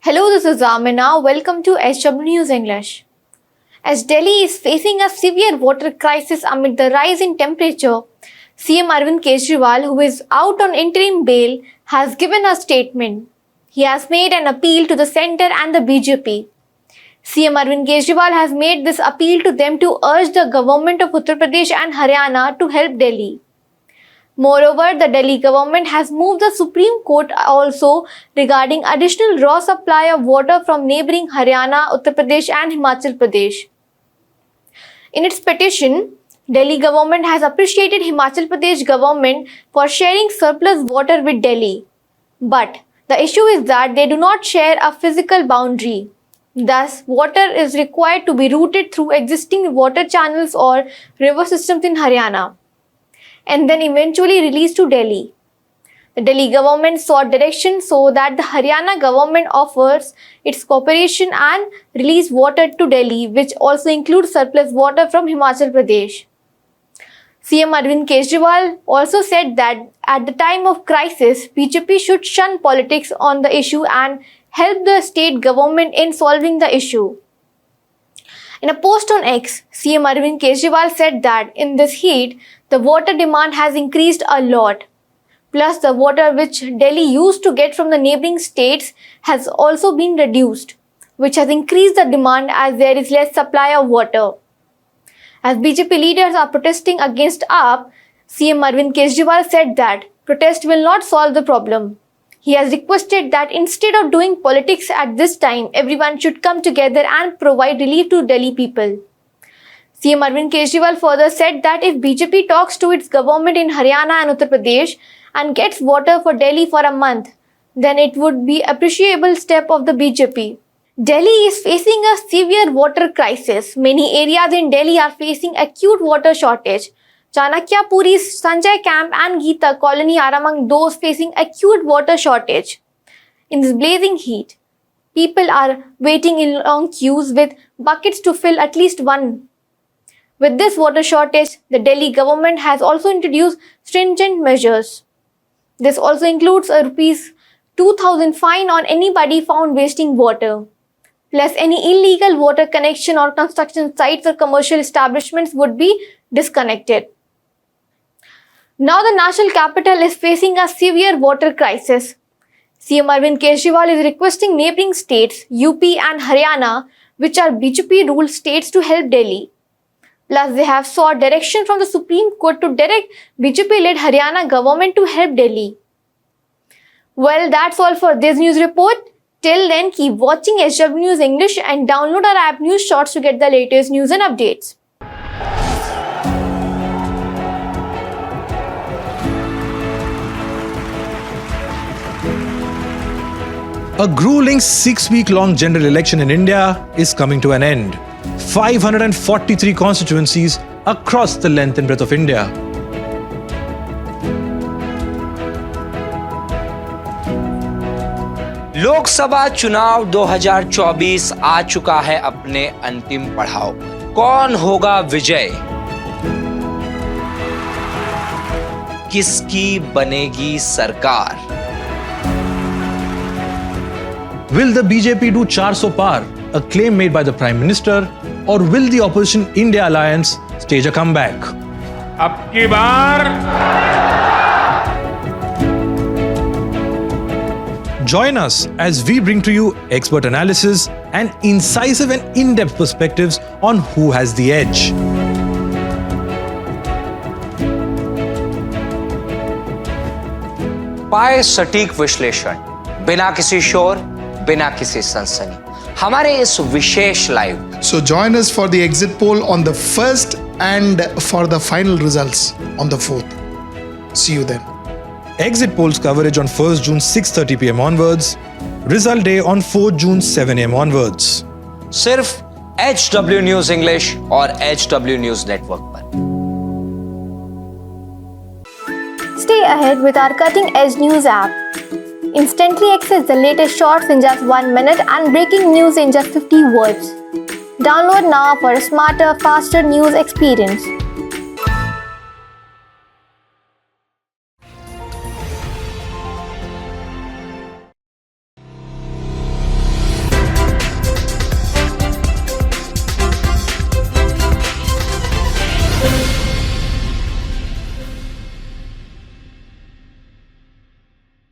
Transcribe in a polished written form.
Hello, this is Amina. Welcome to HW News English. As Delhi is facing a severe water crisis amid the rise in temperature, CM Arvind Kejriwal, who is out on interim bail, has given a statement. He has made an appeal to the centre and the BJP. CM Arvind Kejriwal has made this appeal to them to urge the government of Uttar Pradesh and Haryana to help Delhi. Moreover, the Delhi government has moved the Supreme Court also regarding additional raw supply of water from neighbouring Haryana, Uttar Pradesh and Himachal Pradesh. In its petition, Delhi government has appreciated Himachal Pradesh government for sharing surplus water with Delhi. But the issue is that they do not share a physical boundary. Thus, water is required to be routed through existing water channels or river systems in Haryana, and then eventually released to Delhi. The Delhi government sought direction so that the Haryana government offers its cooperation and release water to Delhi, which also includes surplus water from Himachal Pradesh. CM Arvind Kejriwal also said that at the time of crisis, BJP should shun politics on the issue and help the state government in solving the issue. In a post on X, CM Arvind Kejriwal said that in this heat, the water demand has increased a lot. Plus, the water which Delhi used to get from the neighbouring states has also been reduced, which has increased the demand as there is less supply of water. As BJP leaders are protesting against AAP, CM Arvind Kejriwal said that protest will not solve the problem. He has requested that instead of doing politics at this time, everyone should come together and provide relief to Delhi people. CM Arvind Kejriwal further said that if BJP talks to its government in Haryana and Uttar Pradesh and gets water for Delhi for a month, then it would be an appreciable step of the BJP. Delhi is facing a severe water crisis. Many areas in Delhi are facing acute water shortage. Chanakya Puri's Sanjay Camp and Geeta Colony are among those facing acute water shortage. In this blazing heat, people are waiting in long queues with buckets to fill at least one. With this water shortage, the Delhi government has also introduced stringent measures. This also includes a Rs 2,000 fine on anybody found wasting water. Plus, any illegal water connection or construction sites or commercial establishments would be disconnected. Now the national capital is facing a severe water crisis. CM Arvind Kejriwal is requesting neighbouring states, UP and Haryana, which are BJP-ruled states, to help Delhi. Plus, they have sought direction from the Supreme Court to direct BJP-led Haryana government to help Delhi. Well, that's all for this news report. Till then, keep watching HW News English and download our app News Shorts to get the latest news and updates. A grueling 6-week-long general election in India is coming to an end. 543 constituencies across the length and breadth of India. Lok Sabha चुनाव 2024 आ चुका है अपने अंतिम पड़ाव पर। कौन होगा विजय? किसकी बनेगी सरकार? Will the BJP do 400 par, a claim made by the Prime Minister, or will the opposition India Alliance stage a comeback? अब की बार Join us as we bring to you expert analysis and incisive and in-depth perspectives on who has the edge. पाए सटीक विश्लेषण, बिना किसी शोर, बिना किसी सनसनी, हमारे इस विशेष live. So join us for the exit poll on the 1st and for the final results on the 4th. See you then. Exit polls coverage on 1st June 6:30 p.m. onwards. Result day on 4th June 7 a.m. onwards. सिर्फ HW news English और HW news network पर। Stay ahead with our cutting edge news app. Instantly access the latest shorts in just 1 minute and breaking news in just 50 words. Download now for a smarter, faster news experience.